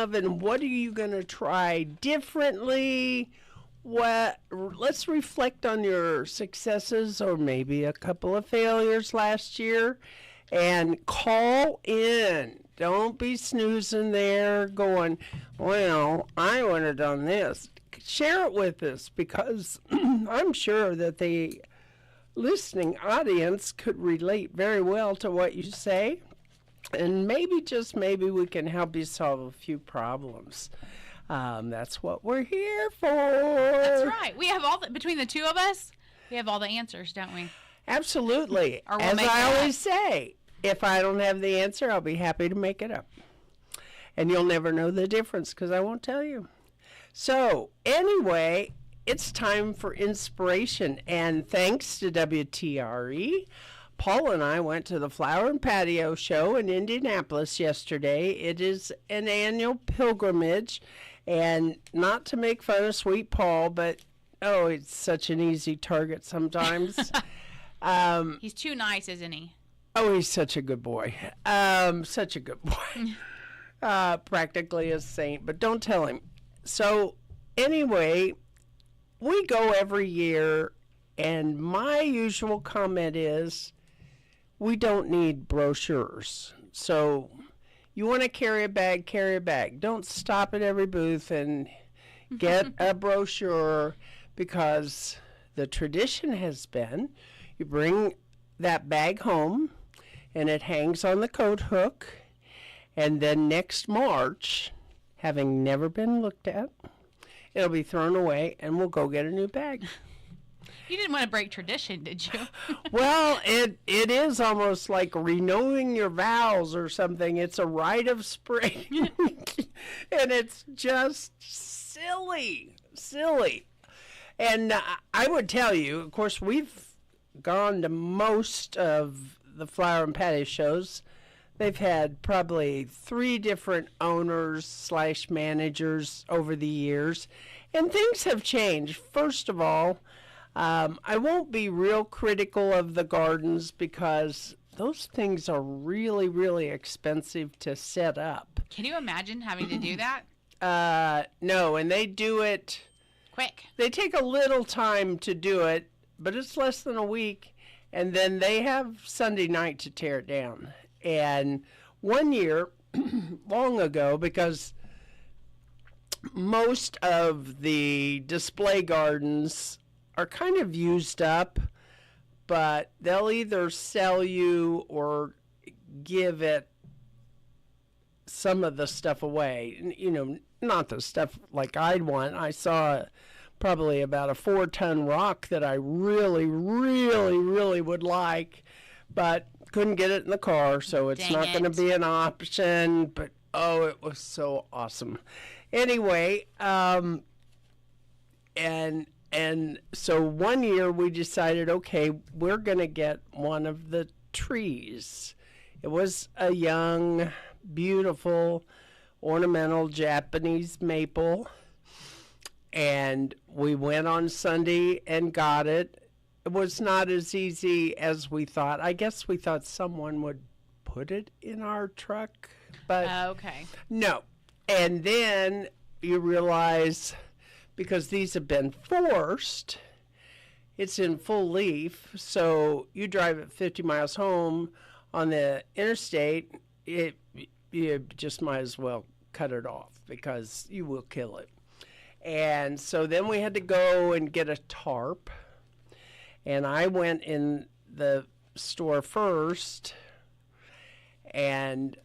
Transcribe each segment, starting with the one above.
of, and what are you going to try differently? Let's reflect on your successes or maybe a couple of failures last year and call in. Don't be snoozing there going, well, I would have done this. Share it with us because I'm sure that the listening audience could relate very well to what you say. And maybe, just maybe, we can help you solve a few problems. That's what we're here for. That's right. We have between the two of us, we have all the answers, don't we? Absolutely. As I always say, if I don't have the answer, I'll be happy to make it up. And you'll never know the difference because I won't tell you. So, anyway, it's time for inspiration. And thanks to WTRE, Paul and I went to the Flower and Patio Show in Indianapolis yesterday. It is an annual pilgrimage. And not to make fun of Sweet Paul, but, oh, it's such an easy target sometimes. He's too nice, isn't he? Oh, he's such a good boy. Such a good boy. Practically a saint, but don't tell him. So, anyway, we go every year, and my usual comment is we don't need brochures. So, you want to carry a bag, carry a bag. Don't stop at every booth and get a brochure, because the tradition has been you bring that bag home and it hangs on the coat hook, and then next March, having never been looked at, it'll be thrown away and we'll go get a new bag. You didn't want to break tradition, did you? Well, it is almost like renewing your vows or something. It's a rite of spring. And it's just silly. And I would tell you, of course, we've gone to most of the Flower and Patio shows. They've had probably 3 different owners / managers over the years. And things have changed. First of all, I won't be real critical of the gardens because those things are really, really expensive to set up. Can you imagine having to do that? No, and they do it quick. They take a little time to do it, but it's less than a week, and then they have Sunday night to tear it down. And one year, long ago, because most of the display gardens are kind of used up, but they'll either sell you or give it some of the stuff away. You know, not the stuff like I'd want. I saw probably about a 4-ton rock that I really, really, really would like, but couldn't get it in the car, so it's not going to be an option. But oh, it was so awesome. Anyway, and so one year we decided, okay, we're going to get one of the trees. It was a young, beautiful, ornamental Japanese maple. And we went on Sunday and got it. It was not as easy as we thought. I guess we thought someone would put it in our truck, but okay. No. And then you realize, because these have been forced, it's in full leaf, so you drive it 50 miles home on the interstate, you just might as well cut it off because you will kill it. And so then we had to go and get a tarp, and I went in the store first and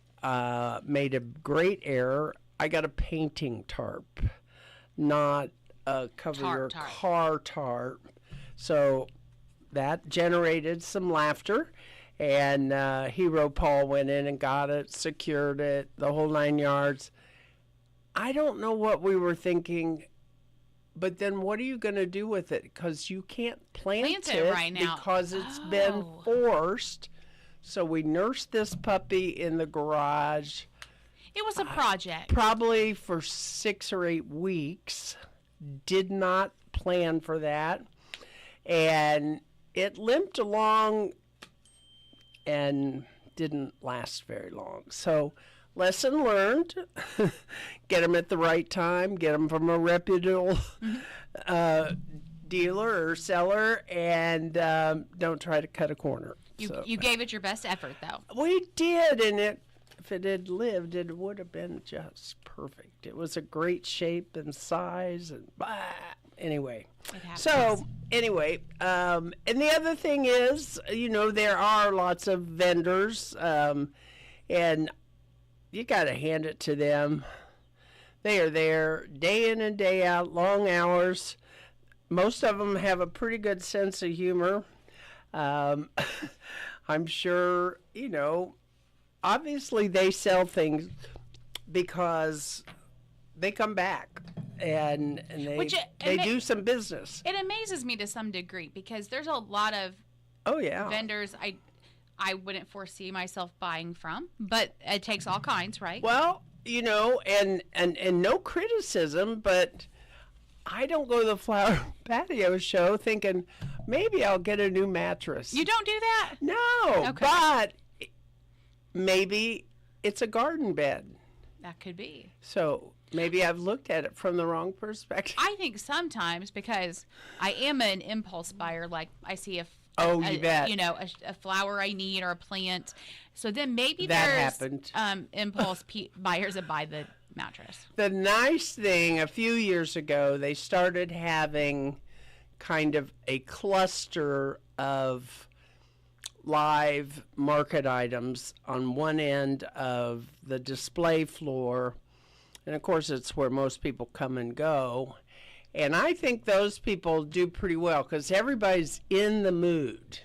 made a great error. I got a painting tarp, not a cover your car tarp. So that generated some laughter, and Hero Paul went in and got it, secured it, the whole 9 yards. I don't know what we were thinking, but then what are you going to do with it? Because you can't plant it right now because it's been forced. So we nursed this puppy in the garage. It was a project. Probably for 6 or 8 weeks. Did not plan for that. And it limped along and didn't last very long. So lesson learned. Get them at the right time. Get them from a reputable dealer or seller, and don't try to cut a corner. You gave it your best effort, though. We did, and if it had lived, it would have been just perfect. It was a great shape and size, and anyway. So anyway, and the other thing is, there are lots of vendors, and you got to hand it to them. They are there day in and day out, long hours. Most of them have a pretty good sense of humor. I'm sure, obviously they sell things because they come back and they do some business. It amazes me to some degree because there's a lot of vendors I wouldn't foresee myself buying from, but it takes all kinds, right? Well, and no criticism, but I don't go to the flower patio show thinking maybe I'll get a new mattress. You don't do that? No, okay. But maybe it's a garden bed. That could be. So maybe I've looked at it from the wrong perspective. I think sometimes because I am an impulse buyer, like I see a flower I need or a plant. So then maybe that there's impulse buyers that buy the mattress. The nice thing, a few years ago, they started having kind of a cluster of live market items on one end of the display floor. And of course, it's where most people come and go. And I think those people do pretty well because everybody's in the mood.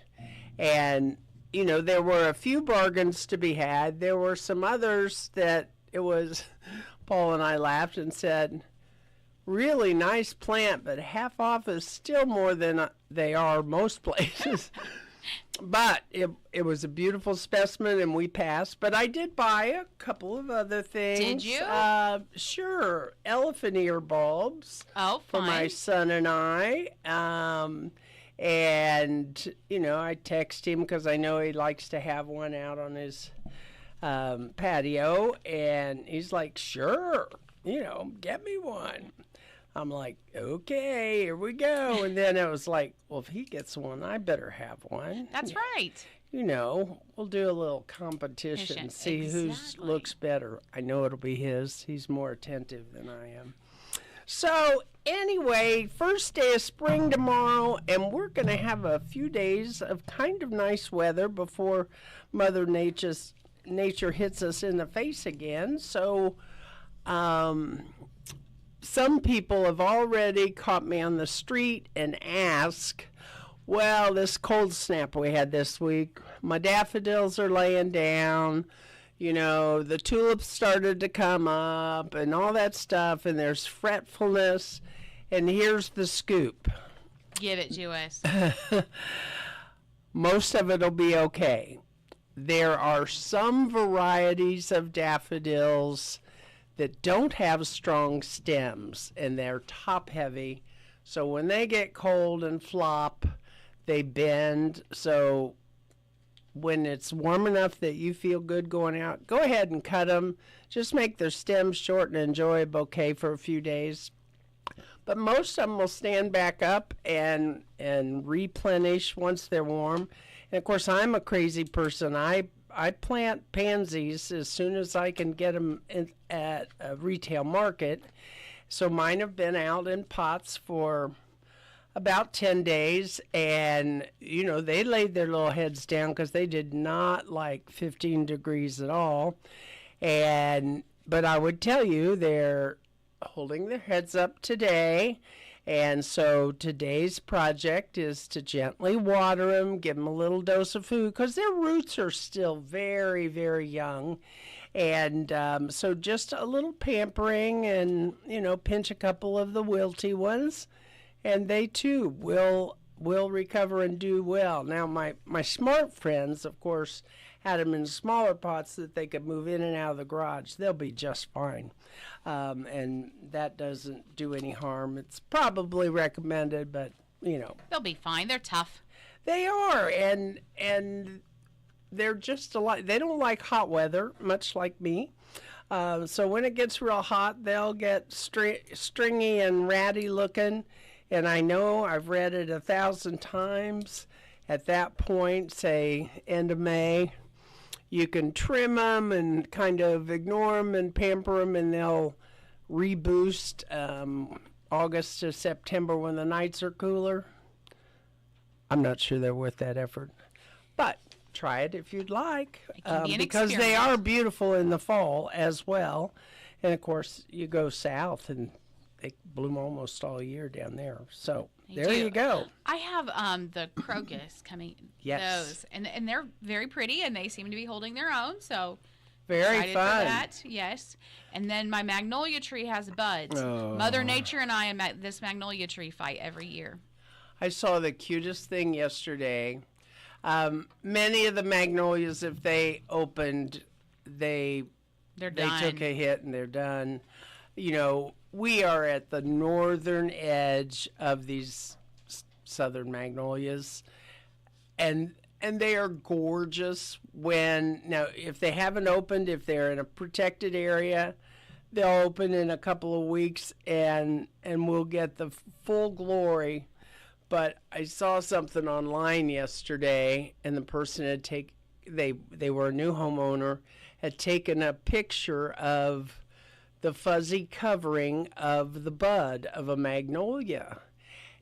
And, there were a few bargains to be had. There were some others that Paul and I laughed and said, really nice plant, but half off is still more than they are most places. But it was a beautiful specimen, and we passed. But I did buy a couple of other things. Did you? Sure. Elephant ear bulbs. Oh, for my son and I. And, I text him because I know he likes to have one out on his patio. And he's like, sure, get me one. I'm like, okay, here we go. And then it was like, well, if he gets one, I better have one. That's right. We'll do a little competition, see whose looks better. I know it'll be his. He's more attentive than I am. So anyway, first day of spring tomorrow, and we're going to have a few days of kind of nice weather before Mother Nature hits us in the face again. So some people have already caught me on the street and asked, well, this cold snap we had this week, my daffodils are laying down, the tulips started to come up and all that stuff, and there's fretfulness, and here's the scoop. Give it to us. Most of it will be okay. There are some varieties of daffodils that don't have strong stems, and they're top heavy. So when they get cold and flop, they bend. So when it's warm enough that you feel good going out, go ahead and cut them. Just make their stems short and enjoy a bouquet for a few days. But most of them will stand back up and replenish once they're warm. And of course, I'm a crazy person. I plant pansies as soon as I can get them at a retail market. So mine have been out in pots for about 10 days, and they laid their little heads down because they did not like 15 degrees at all. But I would tell you they're holding their heads up today, and so today's project is to gently water them, give them a little dose of food because their roots are still very, very young. And so just a little pampering and, pinch a couple of the wilty ones, and they too will recover and do well. Now, my smart friends, of course, had them in smaller pots that they could move in and out of the garage. They'll be just fine. And that doesn't do any harm. It's probably recommended, but, They'll be fine. They're tough. They are. And they're just a lot. They don't like hot weather, much like me. So when it gets real hot, they'll get stringy and ratty looking. And I know I've read it 1,000 times. At that point, say end of May, you can trim them and kind of ignore them and pamper them, and they'll reboost August to September when the nights are cooler. I'm not sure they're worth that effort, but try it if you'd like, because they are beautiful in the fall as well. And of course, you go south and they bloom almost all year down there. So there you go. I have the crocus coming. Yes. Those, and they're very pretty, and they seem to be holding their own. So very excited fun. for that. Yes. And then my magnolia tree has buds. Oh. Mother Nature and I am at this magnolia tree fight every year. I saw the cutest thing yesterday. Many of the magnolias, if they opened, they took a hit and they're done. You know, we are at the northern edge of these southern magnolias, and they are gorgeous. Now, if they haven't opened, if they're in a protected area, they'll open in a couple of weeks, and we'll get the full glory. But I saw something online yesterday, and the person had they were a new homeowner, had taken a picture of the fuzzy covering of the bud of a magnolia.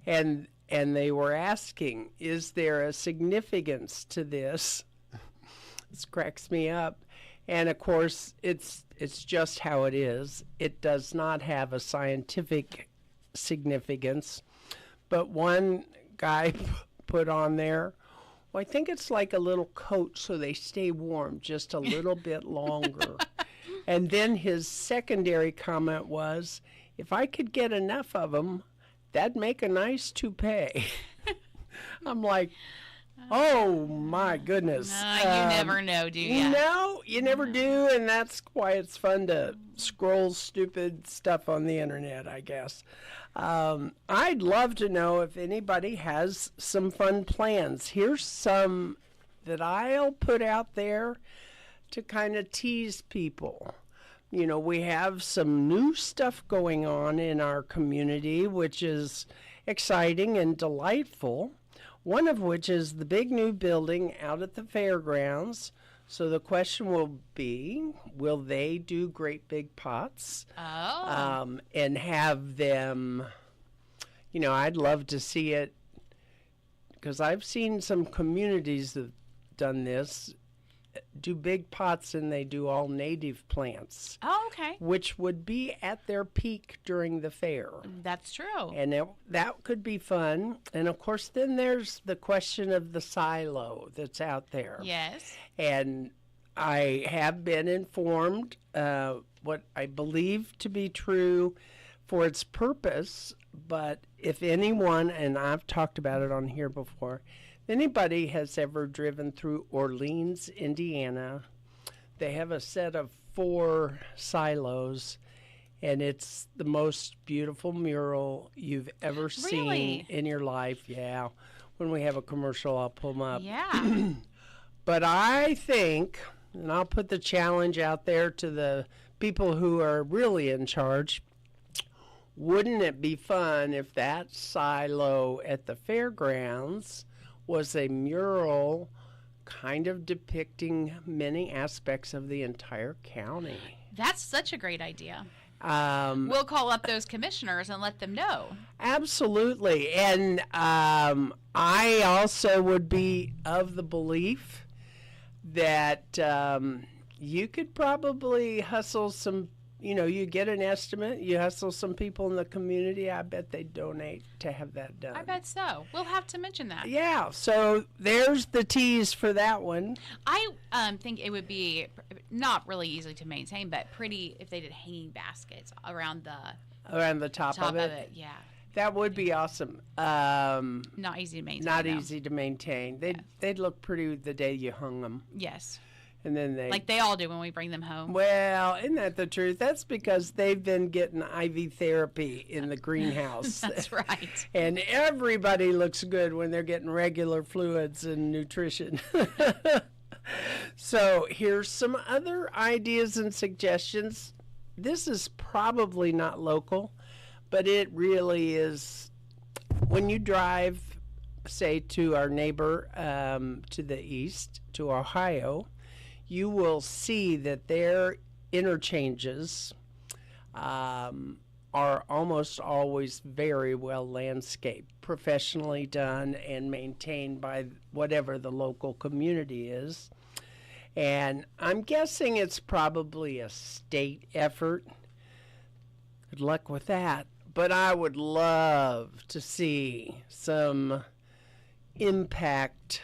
And they were asking, is there a significance to this? This cracks me up. And of course, it's just how it is. It does not have a scientific significance. But one guy put on there, well, I think it's like a little coat so they stay warm just a little bit longer. And then his secondary comment was, if I could get enough of them, that'd make a nice toupee. I'm like, oh my goodness. You never know, do you? No, you never do, and that's why it's fun to scroll stupid stuff on the internet, I guess. I'd love to know if anybody has some fun plans. Here's some that I'll put out there to kind of tease people. You know, we have some new stuff going on in our community, which is exciting and delightful. One of which is the big new building out at the fairgrounds. So the question will be, will they do great big pots? Oh. And have them, you know, I'd love to see it, because I've seen some communities that have done this, do big pots, and they do all native plants. Oh, okay. Which would be at their peak during the fair. That's true. And that could be fun. And of course, then there's the question of the silo that's out there. Yes. And I have been informed what I believe to be true for its purpose. But if anyone, and I've talked about it on here before, if anybody has ever driven through Orleans, Indiana, they have a set of 4 silos, and it's the most beautiful mural you've ever seen in your life. Yeah. When we have a commercial, I'll pull them up. Yeah. But I think, and I'll put the challenge out there to the people who are really in charge, wouldn't it be fun if that silo at the fairgrounds was a mural kind of depicting many aspects of the entire county? That's such a great idea. We'll call up those commissioners and let them know. Absolutely. And I also would be of the belief that you could probably hustle some, you know, you get an estimate, you hustle some people in the community, I bet they'd donate to have that done. I bet so. We'll have to mention that. Yeah, so there's the tease for that one. I think it would be not really easy to maintain, but pretty if they did hanging baskets around the top of it. Yeah. That would be awesome. Not easy to maintain. Not easy to maintain. They'd look pretty the day you hung them. Yes. And then like they all do when we bring them home. Well, isn't that the truth? That's because they've been getting IV therapy in the greenhouse. That's right. And everybody looks good when they're getting regular fluids and nutrition. So here's some other ideas and suggestions. This is probably not local, but it really is. When you drive, say, to our neighbor to the east, to Ohio, you will see that their interchanges are almost always very well landscaped, professionally done, and maintained by whatever the local community is. And I'm guessing it's probably a state effort. Good luck with that. But I would love to see some impact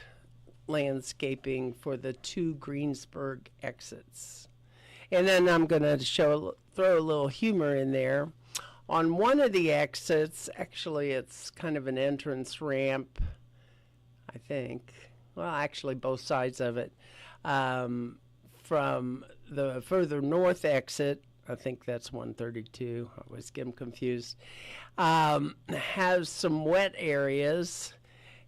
landscaping for the 2 Greensburg exits. And then I'm going to throw a little humor in there. On one of the exits, actually it's kind of an entrance ramp, I think. Well, actually both sides of it. From the further north exit, I think that's 132. I always get them confused. Has some wet areas,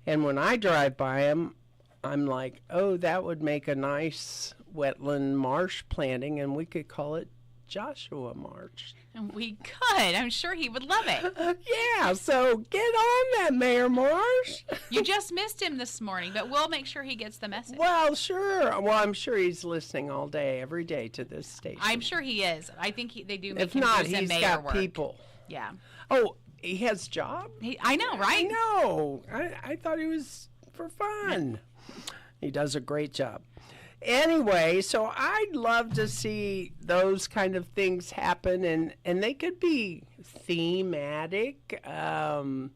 and when I drive by them, I'm like, oh, that would make a nice wetland marsh planting, and we could call it Joshua Marsh. And we could. I'm sure he would love it. Yeah, so get on that, Mayor Marsh. You just missed him this morning, but we'll make sure he gets the message. Well, sure. Well, I'm sure he's listening all day, every day to this station. I'm sure he is. I think they do make if him not, do some he's mayor got work. people. Yeah. Oh, he has job? I know, right? I know. I thought he was for fun. He does a great job. Anyway, so I'd love to see those kind of things happen, and they could be thematic, but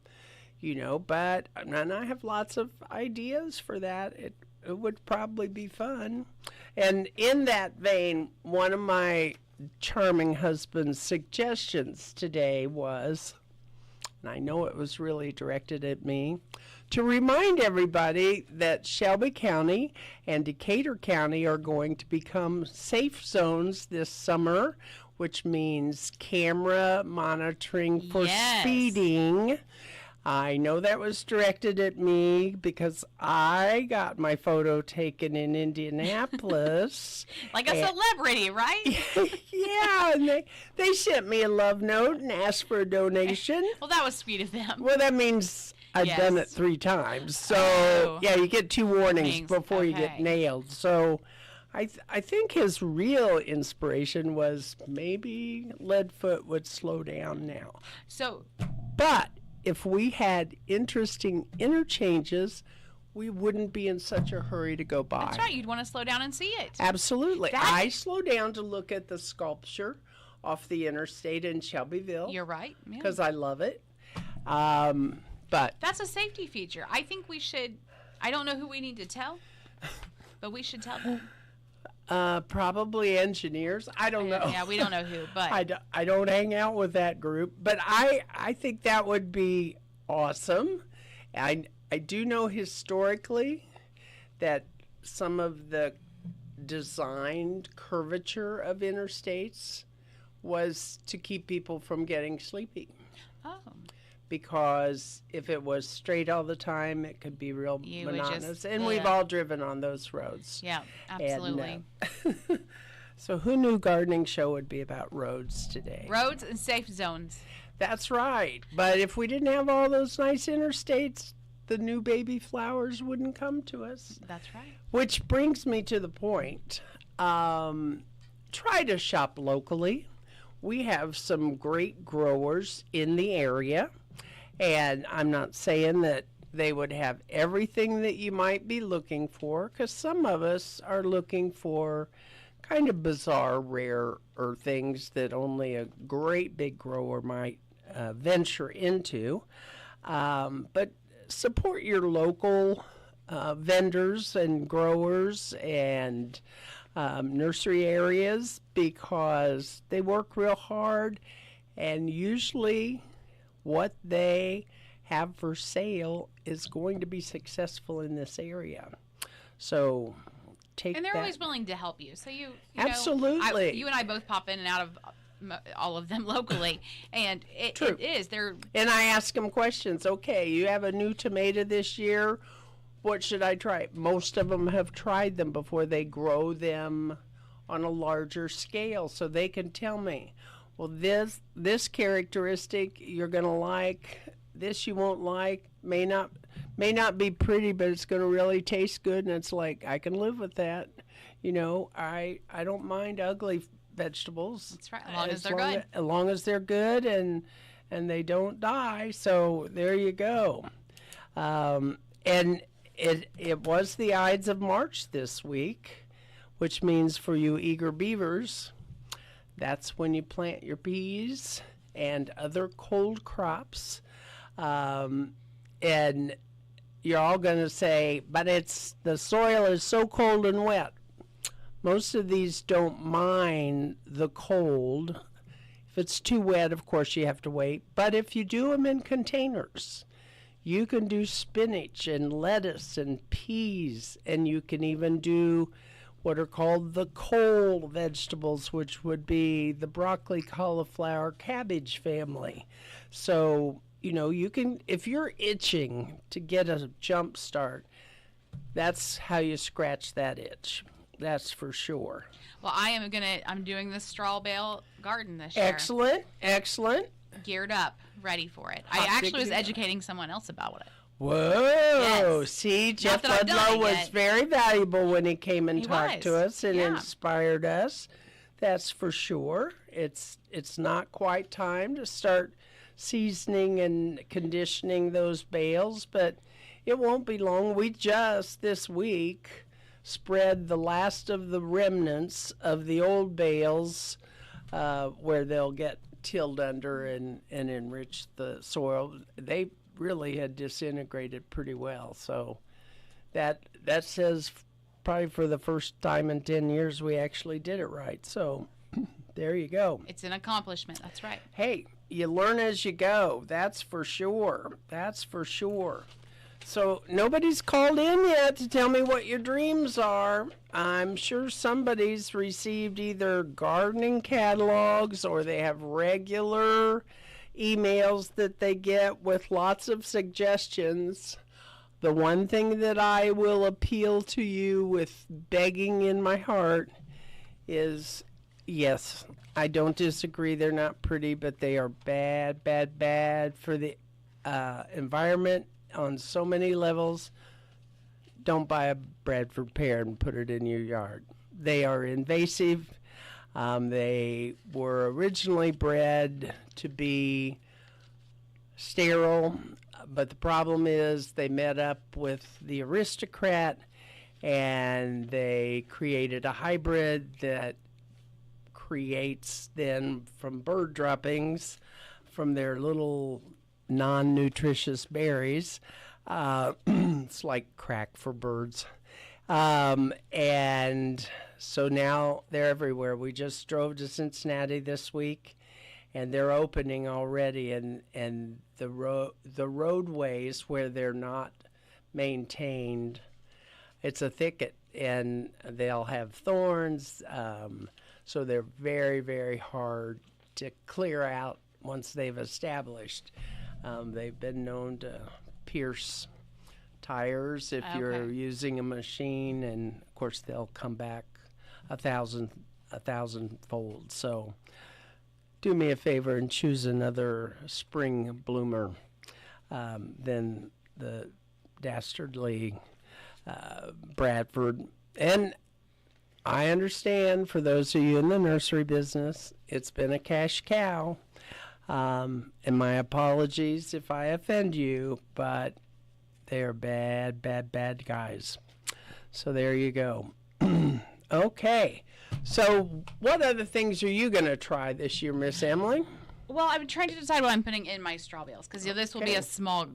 and I have lots of ideas for that. It would probably be fun. And in that vein, one of my charming husband's suggestions today was, and I know it was really directed at me, to remind everybody that Shelby County and Decatur County are going to become safe zones this summer, which means camera monitoring for speeding. I know that was directed at me because I got my photo taken in Indianapolis. Like a celebrity, right? Yeah, and they sent me a love note and asked for a donation. Well, that was sweet of them. Well, that means I've done it 3 times. So, yeah, you get 2 warnings before you get nailed. So I think his real inspiration was maybe Leadfoot would slow down now. But if we had interesting interchanges, we wouldn't be in such a hurry to go by. That's right. You'd want to slow down and see it. Absolutely. I slow down to look at the sculpture off the interstate in Shelbyville. You're right. Because I love it. But that's a safety feature. I think we should, I don't know who we need to tell, but we should tell them. Probably engineers. I don't know. Yeah, we don't know who, but I don't hang out with that group. But I think that would be awesome. I do know historically that some of the designed curvature of interstates was to keep people from getting sleepy. Oh. Because if it was straight all the time, it could be real monotonous. And we've all driven on those roads. Yeah, absolutely. And, so who knew Gardening Show would be about roads today? Roads and safe zones. That's right. But if we didn't have all those nice interstates, the new baby flowers wouldn't come to us. That's right. Which brings me to the point. Try to shop locally. We have some great growers in the area. And I'm not saying that they would have everything that you might be looking for, because some of us are looking for kind of bizarre, rarer things that only a great big grower might venture into. But support your local vendors and growers and nursery areas, because they work real hard, and usually what they have for sale is going to be successful in this area. So take that. And they're always willing to help you. So you absolutely. You and I both pop in and out of all of them locally, and it is. They're and I ask them questions. Okay, you have a new tomato this year. what should I try? Most of them have tried them before. They grow them on a larger scale, so they can tell me, well, this characteristic you're going to like, this you won't like, may not be pretty, but it's going to really taste good. And it's like, I can live with that. You know, I don't mind ugly vegetables. That's right, as long as they're good. As long as they're good and they don't die. So there you go. And it was the Ides of March this week, which means for you eager beavers, that's when you plant your peas and other cold crops. And you're all going to say, but the soil is so cold and wet. Most of these don't mind the cold. If it's too wet, of course, you have to wait. But if you do them in containers, you can do spinach and lettuce and peas, and you can even do what are called the cold vegetables, which would be the broccoli, cauliflower, cabbage family. So, you know, you can, if you're itching to get a jump start, that's how you scratch that itch. That's for sure. Well, I'm doing the straw bale garden this year. Excellent. Geared up, ready for it. I actually was educating someone else about it. Whoa! Yes. See, Jeff Ludlow was very valuable when he came and talked to us and inspired us. That's for sure. It's not quite time to start seasoning and conditioning those bales, but it won't be long. We just this week spread the last of the remnants of the old bales where they'll get tilled under and enrich the soil. They really had disintegrated pretty well. So that says probably for the first time in 10 years we actually did it right. So there you go. It's an accomplishment. That's right. Hey, you learn as you go. That's for sure. That's for sure. So nobody's called in yet to tell me what your dreams are. I'm sure somebody's received either gardening catalogs or they have regular emails that they get with lots of suggestions. The one thing that I will appeal to you with begging in my heart is, yes, I don't disagree. They're not pretty, but they are bad, bad, bad for the environment on so many levels. Don't buy a Bradford pear and put it in your yard. They are invasive. They were originally bred to be sterile, but the problem is they met up with the aristocrat and they created a hybrid that creates then from bird droppings from their little non-nutritious berries. It's like crack for birds. And so now they're everywhere. We just drove to Cincinnati this week, and they're opening already. And the roadways where they're not maintained, it's a thicket, and they'll have thorns. So they're very, very hard to clear out once they've established. They've been known to pierce tires if you're using a machine, and of course they'll come back a thousand-fold. So do me a favor and choose another spring bloomer than the dastardly Bradford. And I understand for those of you in the nursery business, it's been a cash cow. And my apologies if I offend you, but they are bad, bad, bad guys. So there you go. Okay. So what other things are you going to try this year, Miss Emily? Well, I'm trying to decide what I'm putting in my straw bales because this will be a small,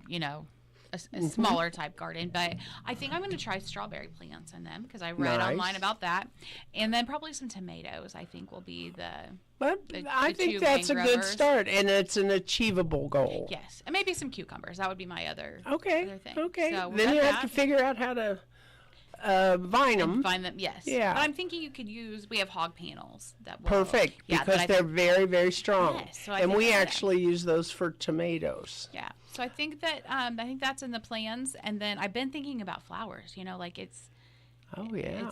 a smaller type garden. But I think I'm going to try strawberry plants in them because I read online about that. And then probably some tomatoes, I think, will be I think that's a good start, and it's an achievable goal. Yes, and maybe some cucumbers. That would be my other thing. Okay. So then you have to figure out how to vine them. Find them, yes. Yeah. But I'm thinking you could use, we have hog panels that will. Perfect, because they're very, very strong. Yes, so and we actually use those for tomatoes. Yeah. So I think that's in the plans. And then I've been thinking about flowers, like it's. Oh, yeah.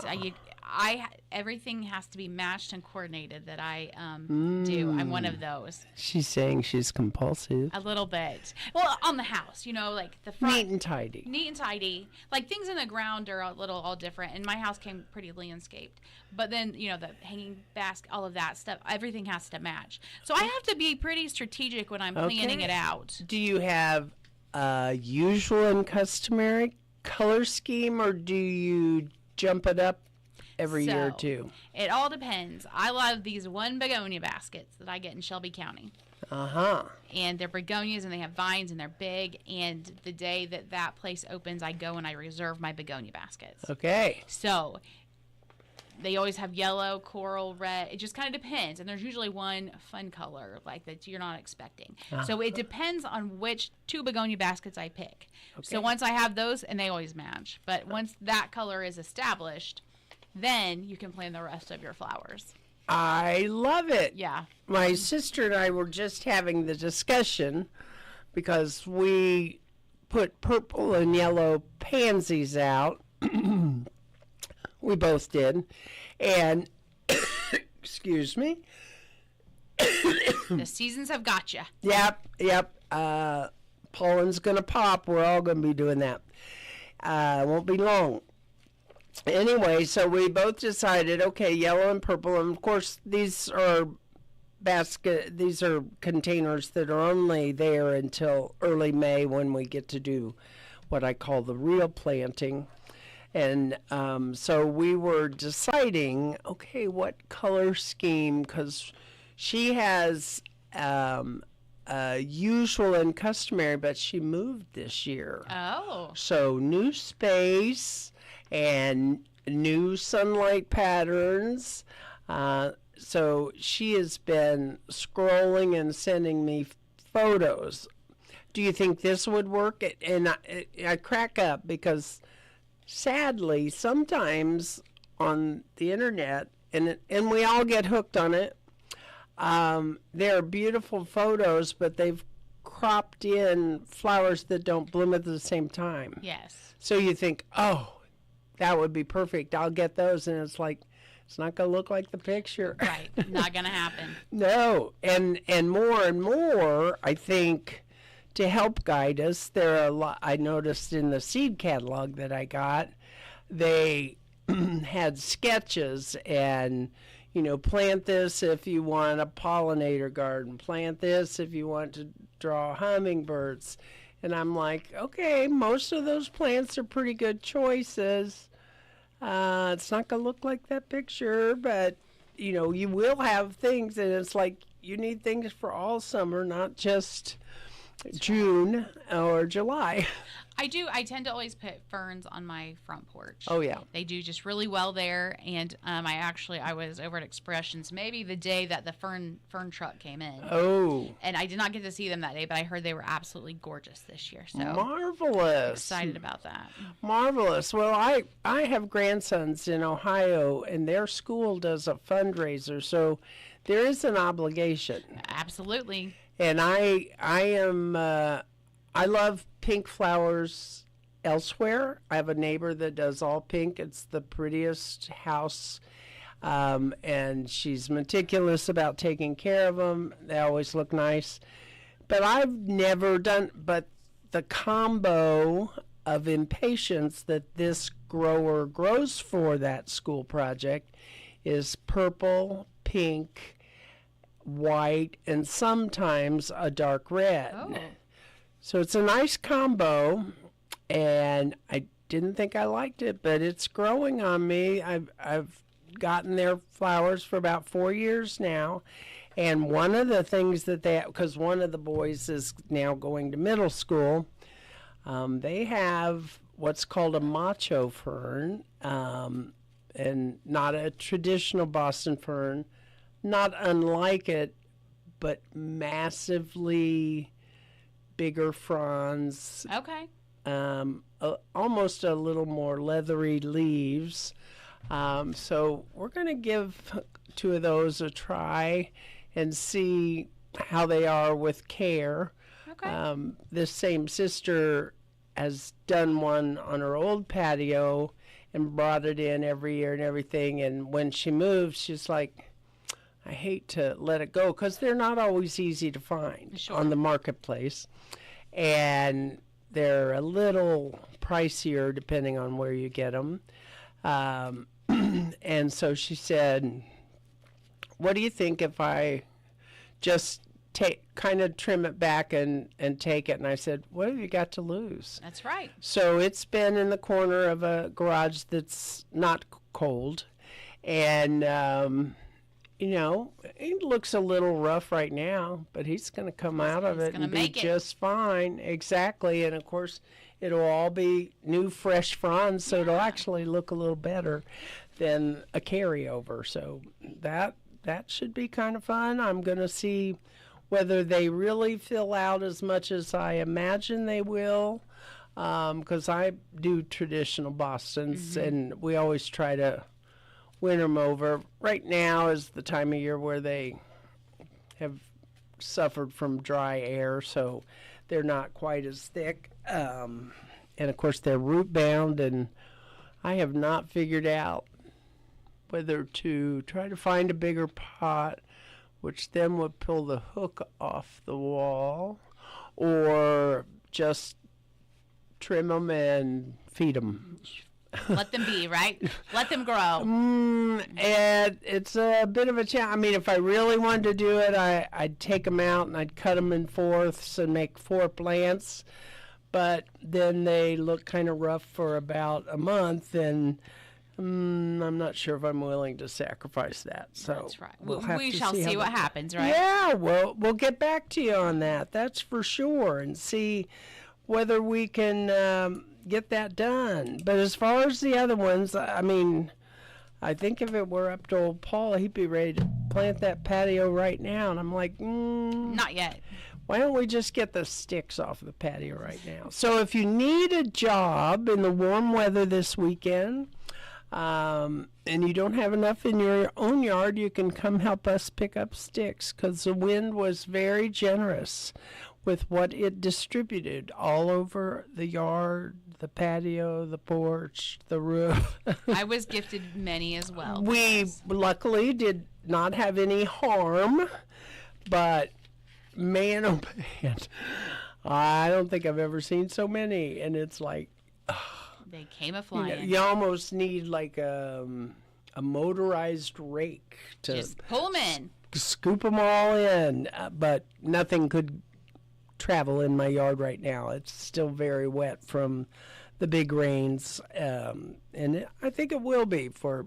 Everything has to be matched and coordinated that I do. I'm one of those. She's saying she's compulsive. A little bit. Well, on the house, like the front. Neat and tidy. Neat and tidy. Like things in the ground are a little all different. And my house came pretty landscaped. But then, the hanging basket, all of that stuff, everything has to match. So I have to be pretty strategic when I'm planning it out. Do you have a usual and customary color scheme, or do you jump it up every year or two? It all depends. I love these one begonia baskets that I get in Shelby County. And they're begonias and they have vines and they're big. And the day that place opens, I go and I reserve my begonia baskets. Okay. So they always have yellow, coral, red. It just kind of depends. And there's usually one fun color like that you're not expecting. So it depends on which 2 begonia baskets I pick. Okay. So once I have those, and they always match. But once that color is established, then you can plan the rest of your flowers. I love it. Yeah. My sister and I were just having the discussion because we put purple and yellow pansies out. We both did. And, excuse me. The seasons have got you. Yep. Pollen's going to pop. We're all going to be doing that. Won't be long. Anyway, so we both decided, okay, yellow and purple. And, of course, these are containers that are only there until early May when we get to do what I call the real planting. And so we were deciding, okay, what color scheme, because she has usual and customary, but she moved this year. Oh. So new space and new sunlight patterns. So she has been scrolling and sending me photos. Do you think this would work? And I crack up because sadly, sometimes on the internet, and we all get hooked on it, there are beautiful photos, but they've cropped in flowers that don't bloom at the same time. Yes. So you think, oh, that would be perfect. I'll get those. And it's like, it's not going to look like the picture. Right. Not going to happen. No. And more, I think, to help guide us, there are a lot. I noticed in the seed catalog that I got, they had sketches and, plant this if you want a pollinator garden, plant this if you want to draw hummingbirds. And I'm like, okay, most of those plants are pretty good choices. It's not going to look like that picture, but, you will have things, and it's like you need things for all summer, not just June or July. I do. I tend to always put ferns on my front porch. Oh, yeah. They do just really well there. And I was over at Expressions maybe the day that the fern truck came in. Oh. And I did not get to see them that day, but I heard they were absolutely gorgeous this year. So marvelous. Excited about that. Marvelous. Well, I have grandsons in Ohio, and their school does a fundraiser, so there is an obligation. Absolutely. And I love pink flowers elsewhere. I have a neighbor that does all pink. It's the prettiest house, and she's meticulous about taking care of them. They always look nice. But I've never done, but the combo of impatience that this grower grows for that school project is purple, pink, white, and sometimes a dark red. Oh. So it's a nice combo, and I didn't think I liked it, but it's growing on me. I've gotten their flowers for about 4 years now, and one of the things that because one of the boys is now going to middle school, they have what's called a macho fern, and not a traditional Boston fern, not unlike it, but massively bigger fronds. Okay. almost a little more leathery leaves. So we're going to give 2 of those a try and see how they are with care. Okay. This same sister has done one on her old patio and brought it in every year and everything. And when she moved, she's like, I hate to let it go because they're not always easy to find on the marketplace. And they're a little pricier depending on where you get them. And so she said, what do you think if I just kind of trim it back and take it? And I said, what have you got to lose? That's right. So it's been in the corner of a garage that's not cold. And, it looks a little rough right now, but he's going to come out of it and be just fine. Exactly. And, of course, it'll all be new, fresh fronds, so it'll actually look a little better than a carryover. So that should be kind of fun. I'm going to see whether they really fill out as much as I imagine they will, because I do traditional Bostons, and we always try to win them over. Right now is the time of year where they have suffered from dry air, so they're not quite as thick. And, of course, they're root bound, and I have not figured out whether to try to find a bigger pot, which then would pull the hook off the wall, or just trim them and feed them. Let them be, right? Let them grow. And it's a bit of a challenge. I mean, if I really wanted to do it, I'd take them out and I'd cut them in fourths and make 4 plants. But then they look kind of rough for about a month, and I'm not sure if I'm willing to sacrifice that. So that's right. We shall see what happens, right? Yeah, well, we'll get back to you on that. That's for sure, and see whether we can get that done. But as far as the other ones, I mean, I think if it were up to old Paul, he'd be ready to plant that patio right now. And I'm like, not yet. Why don't we just get the sticks off the patio right now? So if you need a job in the warm weather this weekend, and you don't have enough in your own yard, you can come help us pick up sticks, because the wind was very generous with what it distributed all over the yard, the patio, the porch, the roof. I was gifted many as well. We luckily did not have any harm, but man, oh man, I don't think I've ever seen so many. And it's like, they came a flying. You almost need like a motorized rake to just pull them in, scoop them all in. But nothing could travel in my yard right now. It's still very wet from the big rains, and I think it will be for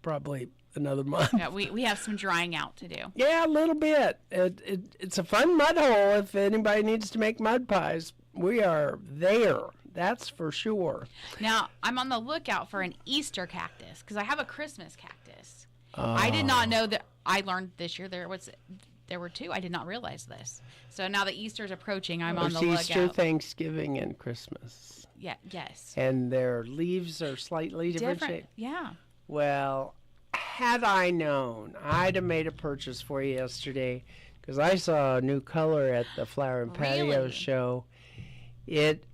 probably another month. Yeah, we have some drying out to do. Yeah, a little bit. It's a fun mud hole if anybody needs to make mud pies. We are there. That's for sure. Now, I'm on the lookout for an Easter cactus because I have a Christmas cactus. I did not know that. I learned this year there were 2. I did not realize this. So now that Easter's approaching, I'm on the lookout. Easter, Thanksgiving, and Christmas. Yeah. Yes. And their leaves are slightly different shape. Yeah. Well, had I known, I'd have made a purchase for you yesterday, because I saw a new color at the Flower and Patio show. It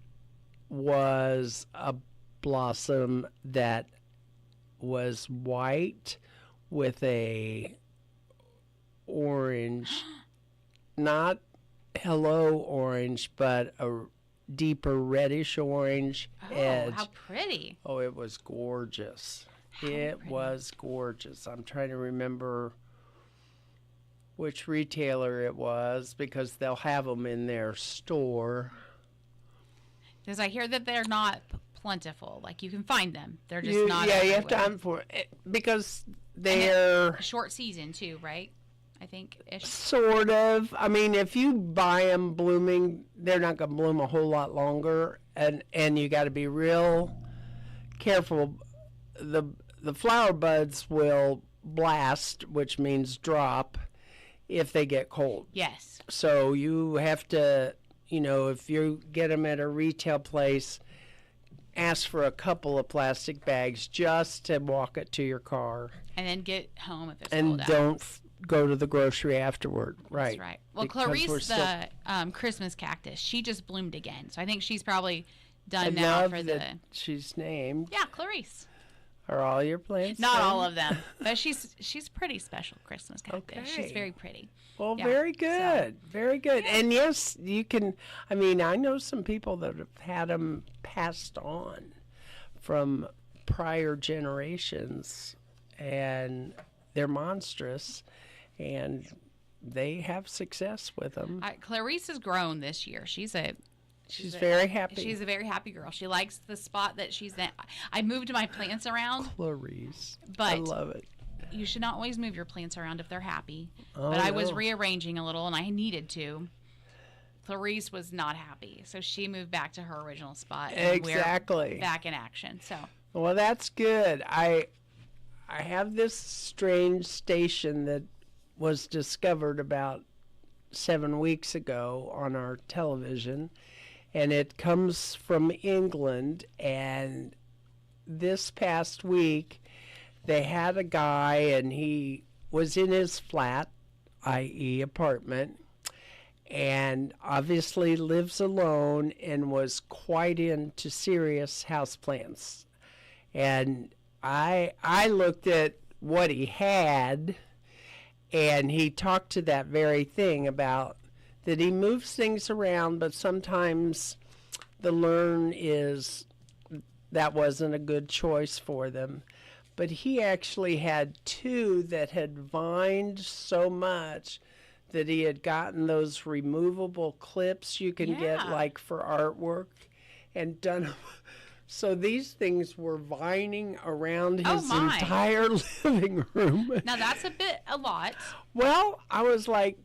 was a blossom that was white with a orange, not hello orange, but a deeper reddish orange edge. Oh, how pretty. Oh, it was gorgeous. It was gorgeous. I'm trying to remember which retailer it was, because they'll have them in their store. Because I hear that they're not plentiful. Like, you can find them. They're just not Yeah, everywhere. you have to hunt for it, because they're short season too, right? I think ish. Sort of. I mean, if you buy them blooming, they're not going to bloom a whole lot longer, and you got to be real careful. The flower buds will blast, which means drop, if they get cold. Yes. So you have to, if you get them at a retail place, ask for a couple of plastic bags just to walk it to your car. And then get home if it's And cold out. don't go to the grocery afterward. Right. That's right. Well, Because Clarice, the Christmas cactus, she just bloomed again. So I think she's probably done I now love for that she's named. Yeah, Clarice. Are all your plants Not named? all of them, but she's pretty special Christmas cactus. Okay. She's very pretty. Well, Yeah, very so- good. Very good. And yes, you can, I mean, I know some people that have had them passed on from prior generations, and they're monstrous, and they have success with them. Clarice has grown this year. She's very happy. She's a very happy girl. She likes the spot that she's in. I moved my plants around. Clarice. But I love it. You should not always move your plants around if they're happy. Oh, but I was no. rearranging a little, and I needed to. Clarice was not happy, so she moved back to her original spot. And Exactly. We're back in action. So Well, that's good. I have this strange station that was discovered about 7 weeks ago on our television, and it comes from England. And this past week, they had a guy, and he was in his flat, i.e., apartment, and obviously lives alone and was quite into serious houseplants. And I looked at what he had, and he talked to that very thing about that he moves things around, but sometimes the learn is that wasn't a good choice for them. But he actually had two that had vined so much that he had gotten those removable clips you can get Yeah. like for artwork and done them. So these things were vining around Oh, his my. entire living room. now that's a lot. Well, I was like,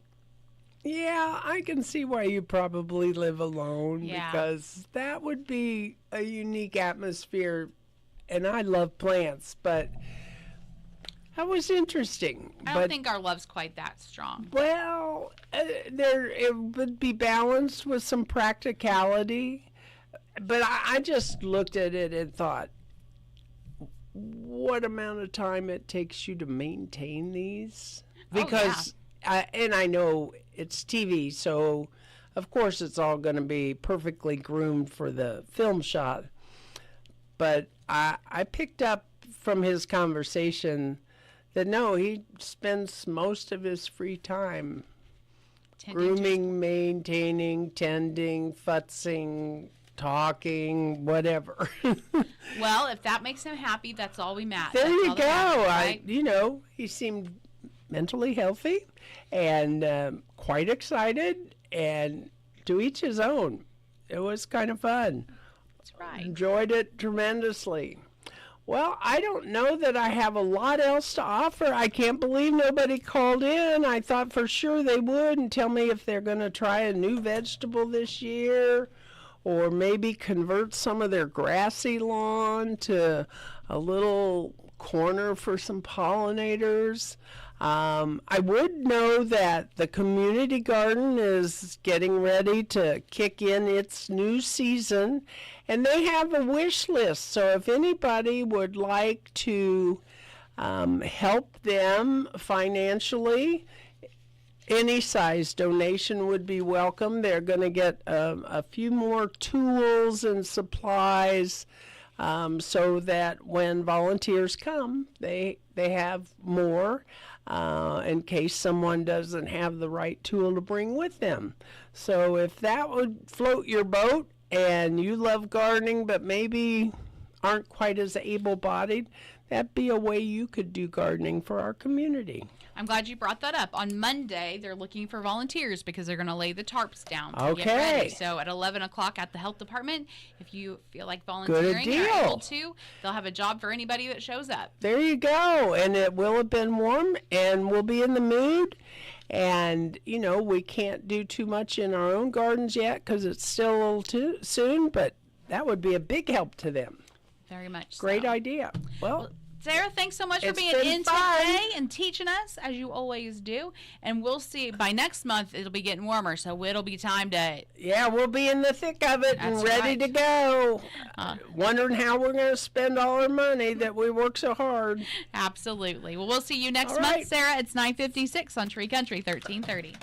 yeah, I can see why you probably live alone, Yeah. because that would be a unique atmosphere. And I love plants, but that was interesting. I don't think our love's quite that strong. Well, it would be balanced with some practicality. But I just looked at it and thought, what amount of time it takes you to maintain these? Because, and I know it's TV, so of course it's all going to be perfectly groomed for the film shot. But I picked up from his conversation that no, he spends most of his free time grooming, maintaining, tending, futzing, talking, whatever. Well, if that makes him happy, that's all we matter. There you go. Right? He seemed mentally healthy and quite excited, and to each his own. It was kind of fun. That's right. Enjoyed it tremendously. Well, I don't know that I have a lot else to offer. I can't believe nobody called in. I thought for sure they would and tell me if they're going to try a new vegetable this year, or maybe convert some of their grassy lawn to a little corner for some pollinators. I would know that the community garden is getting ready to kick in its new season, and they have a wish list. So if anybody would like to help them financially, any size donation would be welcome. They're going to get a few more tools and supplies so that when volunteers come, they have more in case someone doesn't have the right tool to bring with them. So if that would float your boat and you love gardening but maybe aren't quite as able-bodied, that'd be a way you could do gardening for our community. I'm glad you brought that up. On Monday, they're looking for volunteers because they're going to lay the tarps down to get Okay. ready. So at 11 o'clock at the health department, if you feel like volunteering, deal. you're able to. They'll have a job for anybody that shows up. There you go. And it will have been warm, and we'll be in the mood. And, we can't do too much in our own gardens yet because it's still a little too soon, but that would be a big help to them. Very much Great so. idea. Well, Sarah, thanks so much for It's being been in fun. today and teaching us, as you always do. And we'll see, by next month, it'll be getting warmer, so it'll be time to... Yeah, we'll be in the thick of it and That's ready right. to go. Uh. Wondering how we're going to spend all our money that we work so hard. Absolutely. Well, we'll see you next All month, right. Sarah. It's 9:56 on Tree Country 1330.